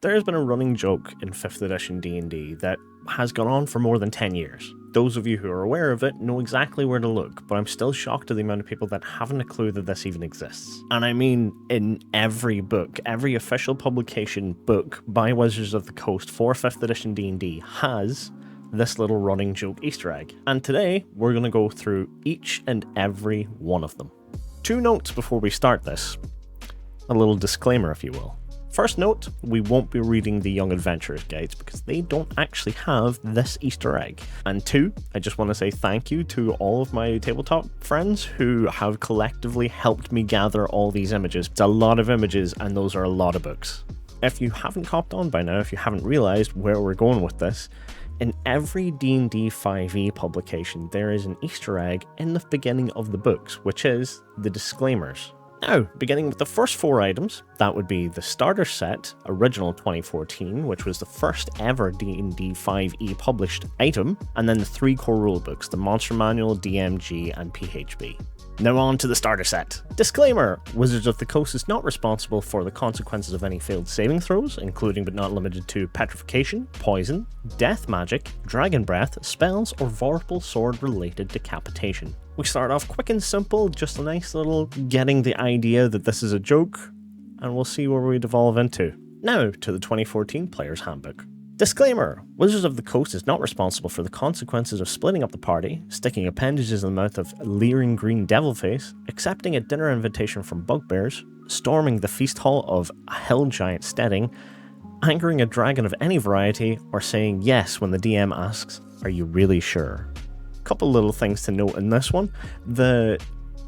There has been a running joke in 5th edition D&D that has gone on for more than 10 years. Those of you who are aware of it know exactly where to look, but I'm still shocked at the amount of people that haven't a clue that this even exists. And I mean in every book, every official publication book by Wizards of the Coast for 5th edition D&D has this little running joke Easter egg. And today, we're going to go through each and every one of them. 2 notes before we start this. A little disclaimer, if you will. First note, we won't be reading the Young Adventurers guides because they don't actually have this Easter egg. And 2, I just want to say thank you to all of my tabletop friends who have collectively helped me gather all these images. It's a lot of images and those are a lot of books. If you haven't copped on by now, if you haven't realized where we're going with this, in every D&D 5e publication there is an Easter egg in the beginning of the books, which is the disclaimers. Now, beginning with the first 4 items, that would be the starter set, original 2014, which was the first ever D&D 5e published item, and then the 3 core rulebooks, the Monster Manual, DMG, and PHB. Now on to the starter set. Disclaimer! Wizards of the Coast is not responsible for the consequences of any failed saving throws, including but not limited to petrification, poison, death magic, dragon breath, spells, or vorpal sword-related decapitation. We start off quick and simple, just a nice little getting the idea that this is a joke, and we'll see where we devolve into. Now to the 2014 Player's Handbook. Disclaimer! Wizards of the Coast is not responsible for the consequences of splitting up the party, sticking appendages in the mouth of leering green devilface, accepting a dinner invitation from bugbears, storming the feast hall of a hill giant steading, angering a dragon of any variety, or saying yes when the DM asks, "Are you really sure?" Couple little things to note in this one. The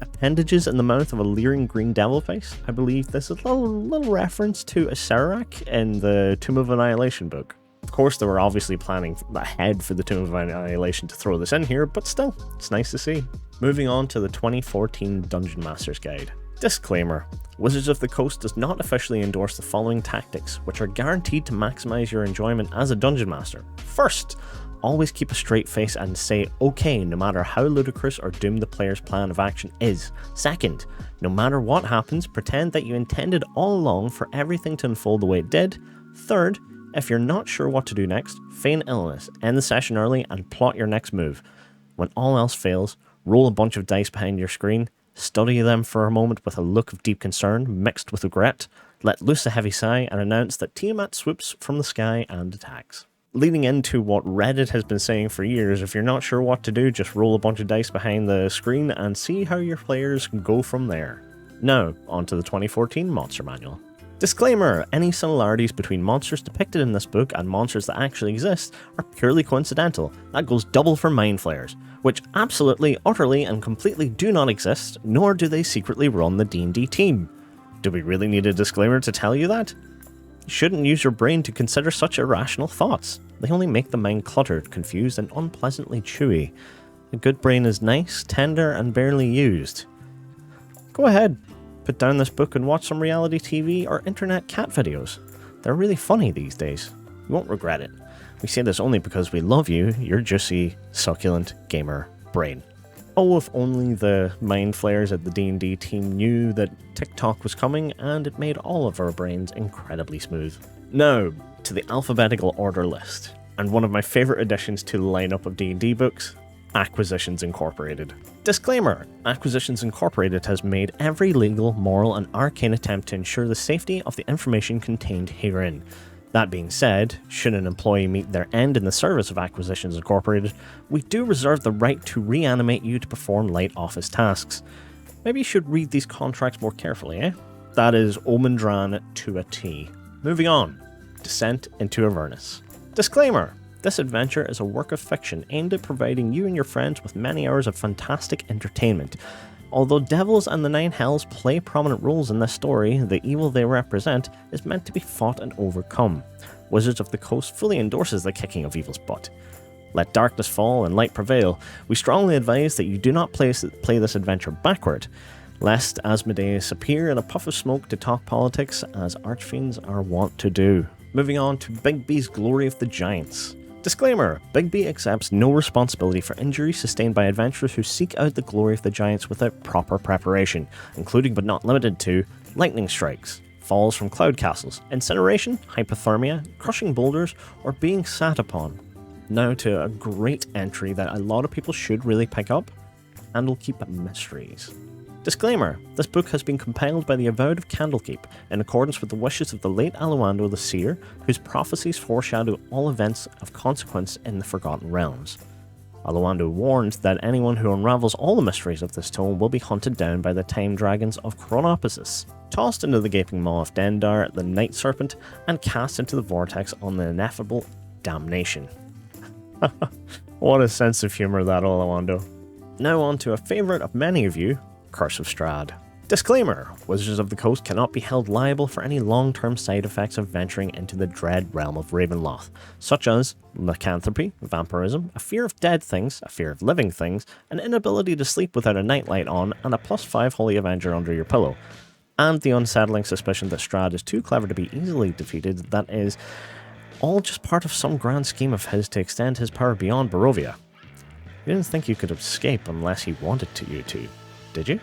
appendages in the mouth of a leering green devilface. I believe this is a little reference to a Serac in the Tomb of Annihilation book. Of course, they were obviously planning ahead for the Tomb of Annihilation to throw this in here, but still, it's nice to see. Moving on to the 2014 Dungeon Master's Guide. Disclaimer: Wizards of the Coast does not officially endorse the following tactics, which are guaranteed to maximize your enjoyment as a Dungeon Master. First, always keep a straight face and say okay no matter how ludicrous or doomed the player's plan of action is. Second, no matter what happens, pretend that you intended all along for everything to unfold the way it did. Third, if you're not sure what to do next, feign illness, end the session early, and plot your next move. When all else fails, roll a bunch of dice behind your screen, study them for a moment with a look of deep concern mixed with regret, let loose a heavy sigh, and announce that Tiamat swoops from the sky and attacks. Leading into what Reddit has been saying for years, if you're not sure what to do, just roll a bunch of dice behind the screen and see how your players can go from there. Now, on to the 2014 Monster Manual. Disclaimer: any similarities between monsters depicted in this book and monsters that actually exist are purely coincidental. That goes double for Mind Flayers, which absolutely, utterly, and completely do not exist, nor do they secretly run the D&D team. Do we really need a disclaimer to tell you that? You shouldn't use your brain to consider such irrational thoughts. They only make the mind cluttered, confused, and unpleasantly chewy. A good brain is nice, tender, and barely used. Go ahead. Put down this book and watch some reality TV or internet cat videos. They're really funny these days. You won't regret it. We say this only because we love you, your juicy, succulent gamer brain. Oh, if only the mind flayers at the D&D team knew that TikTok was coming and it made all of our brains incredibly smooth. Now, to the alphabetical order list, and one of my favorite additions to the lineup of D&D books, Acquisitions Incorporated. Disclaimer: Acquisitions Incorporated has made every legal, moral, and arcane attempt to ensure the safety of the information contained herein. That being said, should an employee meet their end in the service of Acquisitions Incorporated, we do reserve the right to reanimate you to perform light office tasks. Maybe you should read these contracts more carefully, eh? That is Omendran to a T. Moving on. Descent into Avernus. Disclaimer: this adventure is a work of fiction aimed at providing you and your friends with many hours of fantastic entertainment. Although devils and the Nine Hells play prominent roles in this story, the evil they represent is meant to be fought and overcome. Wizards of the Coast fully endorses the kicking of evil's butt. Let darkness fall and light prevail. We strongly advise that you do not play this adventure backward, lest Asmodeus appear in a puff of smoke to talk politics, as archfiends are wont to do. Moving on to Bigby's Glory of the Giants. Disclaimer: Bigby accepts no responsibility for injuries sustained by adventurers who seek out the glory of the Giants without proper preparation, including but not limited to lightning strikes, falls from cloud castles, incineration, hypothermia, crushing boulders, or being sat upon. Now to a great entry that a lot of people should really pick up, and will keep mysteries. Disclaimer: this book has been compiled by the Avowed of Candlekeep in accordance with the wishes of the late Aloando the Seer, whose prophecies foreshadow all events of consequence in the Forgotten Realms. Aloando warned that anyone who unravels all the mysteries of this tome will be hunted down by the time dragons of Chronoposis, tossed into the gaping maw of Dendar, the Night Serpent, and cast into the vortex on the ineffable damnation. What a sense of humour that Aloando. Now on to a favourite of many of you, Curse of Strahd. Disclaimer: Wizards of the Coast cannot be held liable for any long-term side effects of venturing into the dread realm of Ravenloft, such as lycanthropy, vampirism, a fear of dead things, a fear of living things, an inability to sleep without a nightlight on, and a +5 Holy Avenger under your pillow, and the unsettling suspicion that Strahd is too clever to be easily defeated. That is all just part of some grand scheme of his to extend his power beyond Barovia. You didn't think you could escape unless he wanted you to, did you?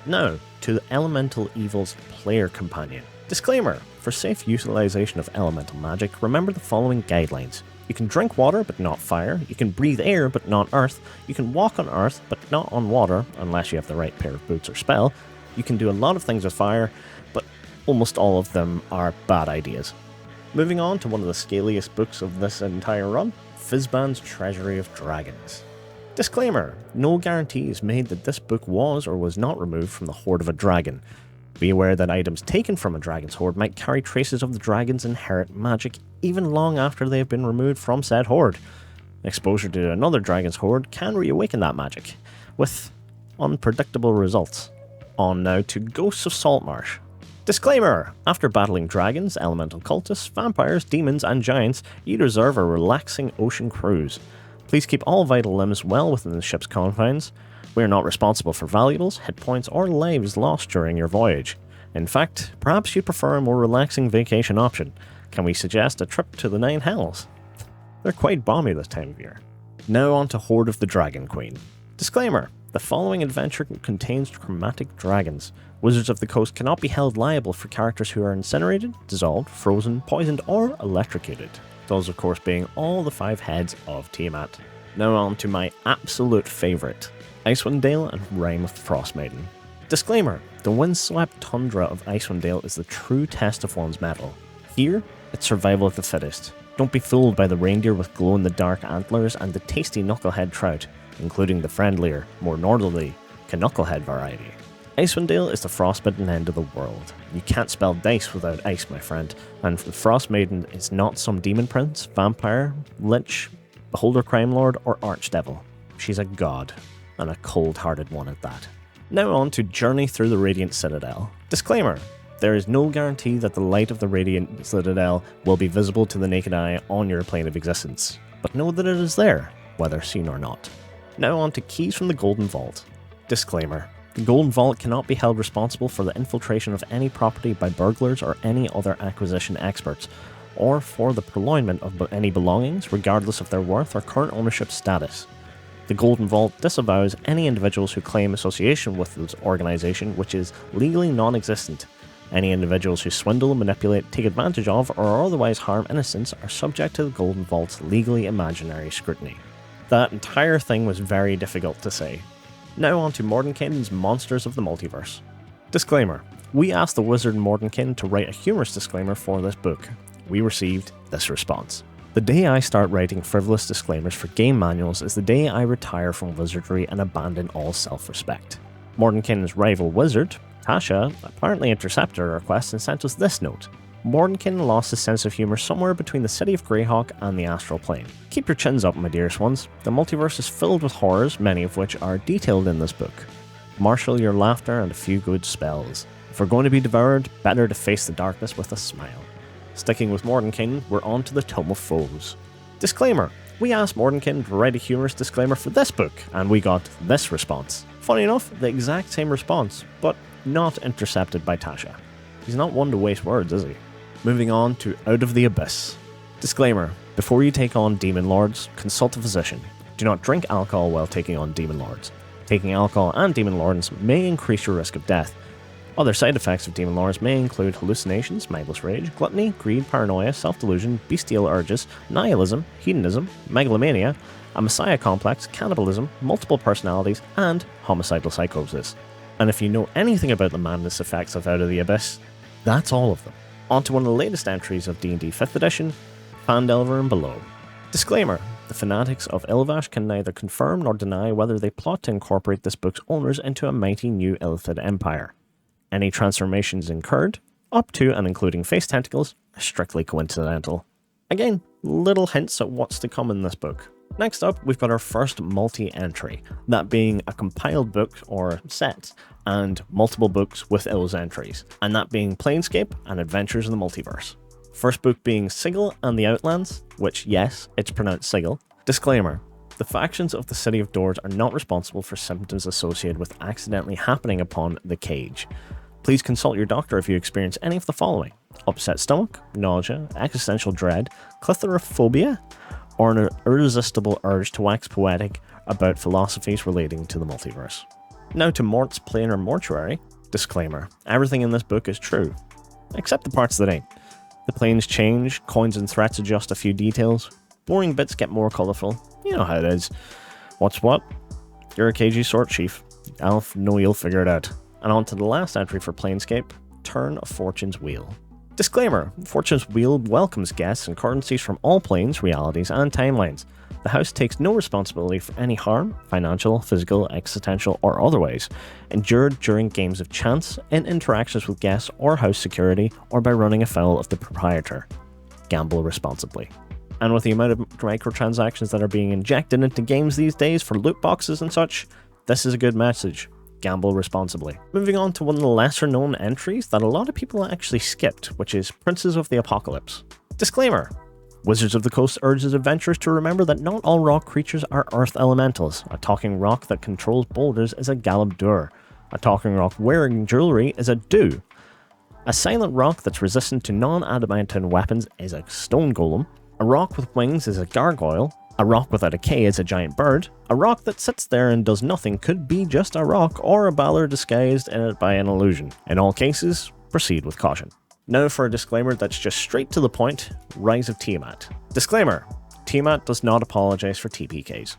Now, to the Elemental Evil's player companion. Disclaimer: for safe utilization of elemental magic, remember the following guidelines. You can drink water but not fire, you can breathe air but not earth, you can walk on earth but not on water unless you have the right pair of boots or spell, you can do a lot of things with fire, but almost all of them are bad ideas. Moving on to one of the scaliest books of this entire run, Fizban's Treasury of Dragons. Disclaimer: no guarantee is made that this book was or was not removed from the hoard of a dragon. Be aware that items taken from a dragon's hoard might carry traces of the dragon's inherent magic even long after they have been removed from said hoard. Exposure to another dragon's hoard can reawaken that magic, with unpredictable results. On now to Ghosts of Saltmarsh. Disclaimer: after battling dragons, elemental cultists, vampires, demons, and giants, you deserve a relaxing ocean cruise. Please keep all vital limbs well within the ship's confines. We are not responsible for valuables, hit points, or lives lost during your voyage. In fact, perhaps you prefer a more relaxing vacation option. Can we suggest a trip to the Nine Hells? They're quite balmy this time of year. Now on to Hoard of the Dragon Queen. Disclaimer: the following adventure contains chromatic dragons. Wizards of the Coast cannot be held liable for characters who are incinerated, dissolved, frozen, poisoned, or electrocuted. Those, of course, being all the 5 heads of Tiamat. Now on to my absolute favourite, Icewind Dale and Rime of the Frost Maiden. Disclaimer: the windswept tundra of Icewind Dale is the true test of one's mettle. Here, it's survival of the fittest. Don't be fooled by the reindeer with glow-in-the-dark antlers and the tasty knucklehead trout, including the friendlier, more northerly Knucklehead variety. Icewind Dale is the frostbitten end of the world. You can't spell dice without ice, my friend, and the Frost Maiden is not some demon prince, vampire, lich, beholder crime lord, or archdevil. She's a god, and a cold-hearted one at that. Now on to Journey Through the Radiant Citadel. Disclaimer: there is no guarantee that the light of the Radiant Citadel will be visible to the naked eye on your plane of existence, but know that it is there, whether seen or not. Now on to Keys from the Golden Vault. Disclaimer: the Golden Vault cannot be held responsible for the infiltration of any property by burglars or any other acquisition experts, or for the purloinment of any belongings, regardless of their worth or current ownership status. The Golden Vault disavows any individuals who claim association with this organization which is legally non-existent. Any individuals who swindle, manipulate, take advantage of, or otherwise harm innocents are subject to the Golden Vault's legally imaginary scrutiny. That entire thing was very difficult to say. Now on to Mordenkainen's Monsters of the Multiverse. Disclaimer: we asked the wizard Mordenkainen to write a humorous disclaimer for this book. We received this response. The day I start writing frivolous disclaimers for game manuals is the day I retire from wizardry and abandon all self-respect. Mordenkainen's rival wizard, Tasha, apparently intercepted our request and sent us this note. Mordenkainen lost his sense of humour somewhere between the city of Greyhawk and the astral plane. Keep your chins up, my dearest ones. The multiverse is filled with horrors, many of which are detailed in this book. Marshal your laughter and a few good spells. If we're going to be devoured, better to face the darkness with a smile. Sticking with Mordenkainen, we're on to the Tome of Foes. Disclaimer: we asked Mordenkainen to write a humorous disclaimer for this book, and we got this response. Funny enough, the exact same response, but not intercepted by Tasha. He's not one to waste words, is he? Moving on to Out of the Abyss. Disclaimer: before you take on demon lords, consult a physician. Do not drink alcohol while taking on demon lords. Taking alcohol and demon lords may increase your risk of death. Other side effects of demon lores may include hallucinations, mindless rage, gluttony, greed, paranoia, self-delusion, bestial urges, nihilism, hedonism, megalomania, a messiah complex, cannibalism, multiple personalities, and homicidal psychosis. And if you know anything about the madness effects of Out of the Abyss, that's all of them. On to one of the latest entries of D&D 5th edition, Phandelver and Below. Disclaimer: the fanatics of Ilvash can neither confirm nor deny whether they plot to incorporate this book's owners into a mighty new Illithid empire. Any transformations incurred, up to and including face tentacles, are strictly coincidental. Again, little hints at what's to come in this book. Next up, we've got our first multi-entry, that being a compiled book or set, and multiple books with Ill's entries, and that being Planescape and Adventures in the Multiverse. First book being Sigil and the Outlands, which, yes, it's pronounced Sigil. Disclaimer: the factions of the City of Doors are not responsible for symptoms associated with accidentally happening upon the cage. Please consult your doctor if you experience any of the following: upset stomach, nausea, existential dread, clithorophobia, or an irresistible urge to wax poetic about philosophies relating to the multiverse. Now to Mort's Planar Mortuary. Disclaimer: everything in this book is true, except the parts that ain't. The planes change, coins and threats adjust a few details, boring bits get more colourful, you know how it is. What's what? You're a cagey sort, chief. I'll know you'll figure it out. And on to the last entry for Planescape, Turn of Fortune's Wheel. Disclaimer: Fortune's Wheel welcomes guests and currencies from all planes, realities, and timelines. The house takes no responsibility for any harm, financial, physical, existential, or otherwise, endured during games of chance, in interactions with guests or house security, or by running afoul of the proprietor. Gamble responsibly. And with the amount of microtransactions that are being injected into games these days for loot boxes and such, this is a good message. Gamble responsibly. Moving on to one of the lesser known entries that a lot of people actually skipped, which is Princes of the Apocalypse. Disclaimer: Wizards of the Coast urges adventurers to remember that not all rock creatures are earth elementals. A talking rock that controls boulders is a Galabdur. A talking rock wearing jewelry is a Do. A silent rock that's resistant to non-adamantine weapons is a Stone Golem. A rock with wings is a Gargoyle. A rock without a K is a giant bird. A rock that sits there and does nothing could be just a rock or a ballad disguised in it by an illusion. In all cases, proceed with caution. Now for a disclaimer that's just straight to the point: Rise of Tiamat. Disclaimer: Tiamat does not apologize for TPKs.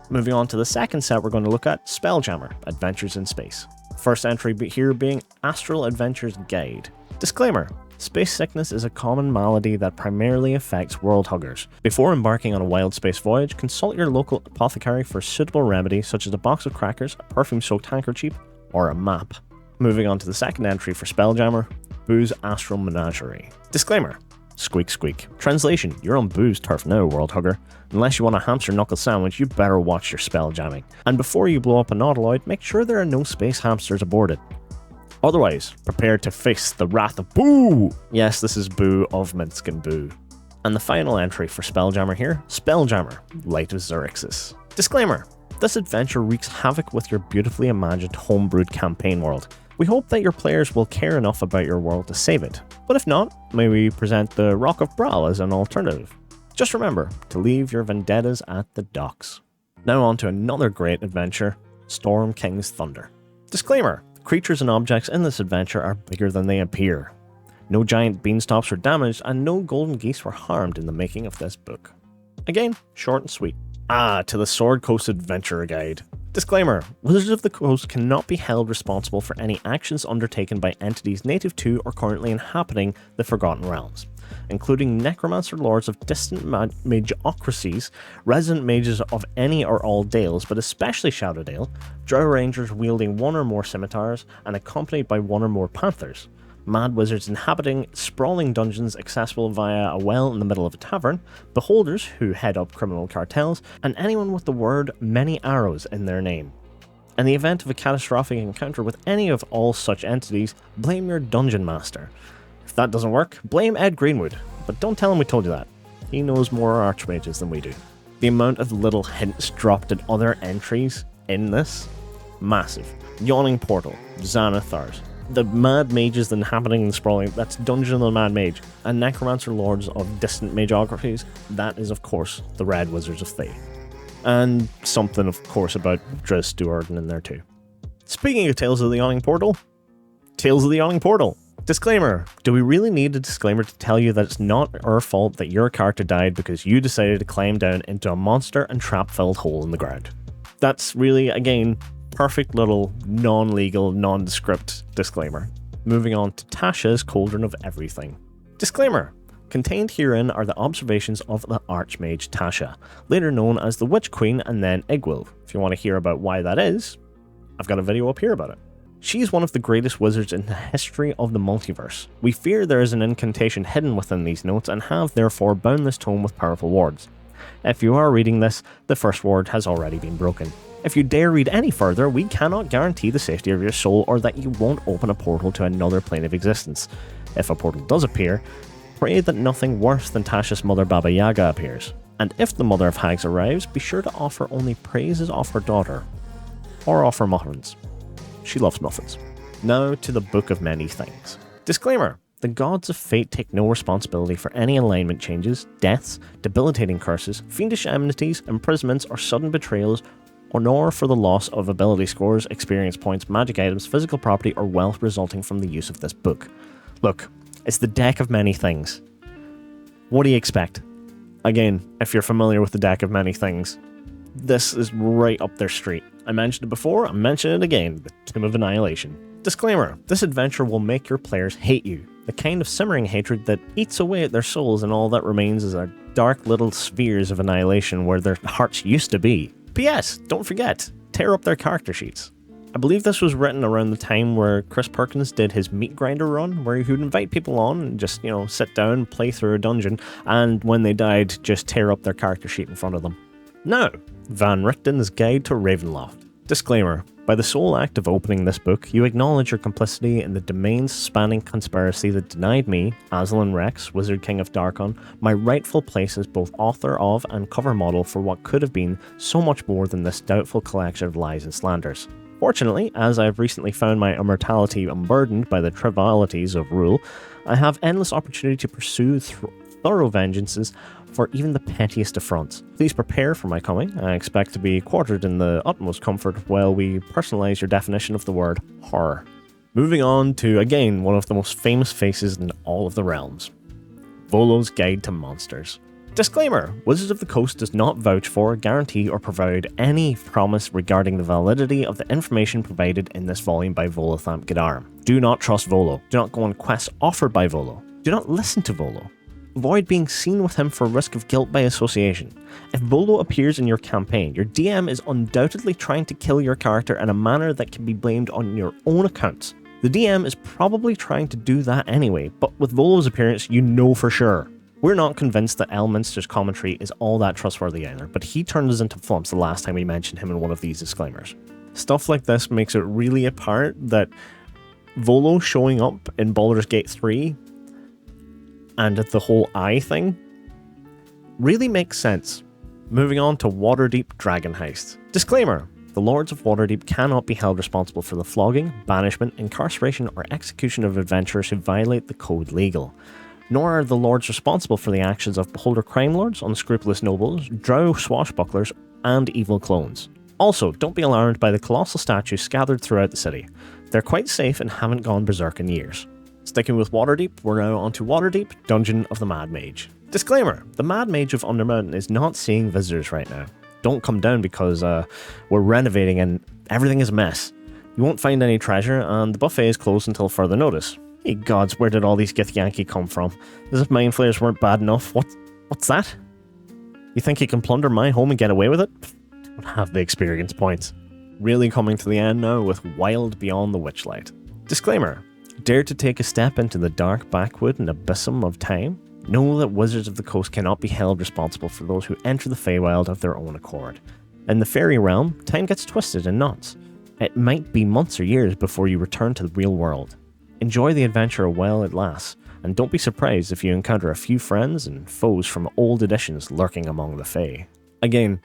Moving on to the second set, we're going to look at Spelljammer, Adventures in Space. First entry here being Astral Adventures Guide. Disclaimer: space sickness is a common malady that primarily affects world huggers. Before embarking on a wild space voyage, consult your local apothecary for suitable remedies such as a box of crackers, a perfume-soaked handkerchief, or a map. Moving on to the second entry for Spelljammer, Boo's Astral Menagerie. Disclaimer: squeak squeak. Translation: you're on Boo's turf now, world hugger. Unless you want a hamster knuckle sandwich, you better watch your spell jamming. And before you blow up a nautiloid, make sure there are no space hamsters aboard it. Otherwise, prepare to face the wrath of Boo! Yes, this is Boo of Minsk and Boo. And the final entry for Spelljammer here, Spelljammer, Light of Xerxes. Disclaimer: this adventure wreaks havoc with your beautifully imagined homebrewed campaign world. We hope that your players will care enough about your world to save it, but if not, may we present the Rock of Brawl as an alternative. Just remember to leave your vendettas at the docks. Now on to another great adventure, Storm King's Thunder. Disclaimer: creatures and objects in this adventure are bigger than they appear. No giant beanstalks were damaged, and no golden geese were harmed in the making of this book. Again, short and sweet. To the Sword Coast Adventurer Guide. Disclaimer: Wizards of the Coast cannot be held responsible for any actions undertaken by entities native to or currently inhabiting the Forgotten Realms, including necromancer lords of distant mageocracies, resident mages of any or all dales, but especially Shadowdale, drow rangers wielding one or more scimitars and accompanied by one or more panthers, mad wizards inhabiting sprawling dungeons accessible via a well in the middle of a tavern, beholders who head up criminal cartels, and anyone with the word Many Arrows in their name. In the event of a catastrophic encounter with any of all such entities, blame your dungeon master. If that doesn't work, blame Ed Greenwood, but don't tell him we told you that. He knows more archmages than we do. The amount of little hints dropped in other entries in this, massive. Yawning Portal, Xanathars, the mad mages inhabiting the sprawling, that's Dungeon of the Mad Mage, and necromancer lords of distant mageographies, that is of course the Red Wizards of Thay. And something of course about Drizzt Do'Urden in there too. Speaking of Tales of the Yawning Portal, Tales of the Yawning Portal. Disclaimer. Do we really need a disclaimer to tell you that it's not our fault that your character died because you decided to climb down into a monster and trap-filled hole in the ground? That's really, again, perfect little non-legal, nondescript disclaimer. Moving on to Tasha's Cauldron of Everything. Disclaimer. Contained herein are the observations of the Archmage Tasha, later known as the Witch Queen and then Igwil. If you want to hear about why that is, I've got a video up here about it. She is one of the greatest wizards in the history of the multiverse. We fear there is an incantation hidden within these notes and have therefore bound this tome with powerful wards. If you are reading this, the first ward has already been broken. If you dare read any further, we cannot guarantee the safety of your soul or that you won't open a portal to another plane of existence. If a portal does appear, pray that nothing worse than Tasha's mother Baba Yaga appears. And if the Mother of Hags arrives, be sure to offer only praises of her daughter. Or offer muffins. She loves muffins. Now to the Book of Many Things. Disclaimer. The gods of fate take no responsibility for any alignment changes, deaths, debilitating curses, fiendish enmities, imprisonments, or sudden betrayals, or nor for the loss of ability scores, experience points, magic items, physical property, or wealth resulting from the use of this book. Look, it's the Deck of Many Things. What do you expect? Again, if you're familiar with the Deck of Many Things, this is right up their street. I mentioned it before, I'm mentioning it again, the Tomb of Annihilation. Disclaimer, this adventure will make your players hate you. The kind of simmering hatred that eats away at their souls and all that remains is our dark little spheres of annihilation where their hearts used to be. P.S. Don't forget, tear up their character sheets. I believe this was written around the time where Chris Perkins did his Meat Grinder run, where he would invite people on and just, sit down, play through a dungeon, and when they died, just tear up their character sheet in front of them. Now, Van Richten's Guide to Ravenloft. Disclaimer. By the sole act of opening this book, you acknowledge your complicity in the domains-spanning conspiracy that denied me, Aslan Rex, Wizard King of Darkon, my rightful place as both author of and cover model for what could have been so much more than this doubtful collection of lies and slanders. Fortunately, as I have recently found my immortality unburdened by the trivialities of rule, I have endless opportunity to pursue thorough vengeances for even the pettiest affronts. Please prepare for my coming. I expect to be quartered in the utmost comfort while we personalize your definition of the word horror. Moving on to, again, one of the most famous faces in all of the realms. Volo's Guide to Monsters. Disclaimer. Wizards of the Coast does not vouch for, guarantee, or provide any promise regarding the validity of the information provided in this volume by Volothamp Gadar. Do not trust Volo. Do not go on quests offered by Volo. Do not listen to Volo. Avoid being seen with him for risk of guilt by association. If Volo appears in your campaign, your DM is undoubtedly trying to kill your character in a manner that can be blamed on your own account. The DM is probably trying to do that anyway, but with Volo's appearance, you know for sure. We're not convinced that Elminster's commentary is all that trustworthy either, but he turned us into flumps the last time we mentioned him in one of these disclaimers. Stuff like this makes it really apparent that Volo showing up in Baldur's Gate 3 and the whole eye thing really makes sense. Moving on to Waterdeep Dragon Heist. Disclaimer. The Lords of Waterdeep cannot be held responsible for the flogging, banishment, incarceration, or execution of adventurers who violate the code legal. Nor are the Lords responsible for the actions of beholder crime lords, unscrupulous nobles, drow swashbucklers, and evil clones. Also, don't be alarmed by the colossal statues scattered throughout the city. They're quite safe and haven't gone berserk in years. Sticking with Waterdeep, we're now onto Waterdeep, Dungeon of the Mad Mage. Disclaimer, the Mad Mage of Undermountain is not seeing visitors right now. Don't come down because we're renovating and everything is a mess. You won't find any treasure and the buffet is closed until further notice. Hey gods, where did all these Githyanki come from? As if mind flayers weren't bad enough. What's that? You think you can plunder my home and get away with it? Don't have the experience points. Really coming to the end now with Wild Beyond the Witchlight. Disclaimer. Dare to take a step into the dark backwood and abyssum of time? Know that Wizards of the Coast cannot be held responsible for those who enter the Feywild of their own accord. In the fairy realm, time gets twisted in knots. It might be months or years before you return to the real world. Enjoy the adventure while it lasts, and don't be surprised if you encounter a few friends and foes from old editions lurking among the Fey. Again,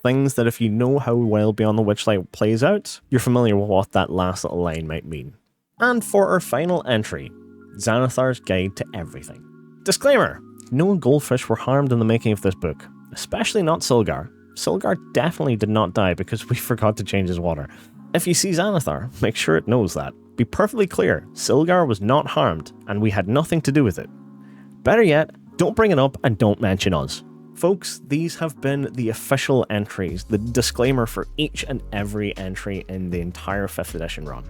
things that if you know how Wild Beyond the Witchlight plays out, you're familiar with what that last little line might mean. And for our final entry, Xanathar's Guide to Everything. Disclaimer, no goldfish were harmed in the making of this book, especially not Silgar. Silgar definitely did not die because we forgot to change his water. If you see Xanathar, make sure it knows that. Be perfectly clear, Silgar was not harmed, and we had nothing to do with it. Better yet, don't bring it up and don't mention us. Folks, these have been the official entries, the disclaimer for each and every entry in the entire 5th edition run.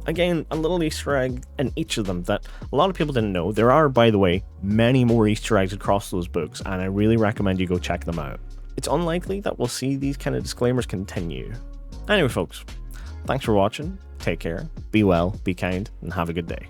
Again, a little Easter egg in each of them that a lot of people didn't know. There are, by the way, many more Easter eggs across those books, and I really recommend you go check them out. It's unlikely that we'll see these kind of disclaimers continue. Anyway, folks, thanks for watching, take care, be well, be kind, and have a good day.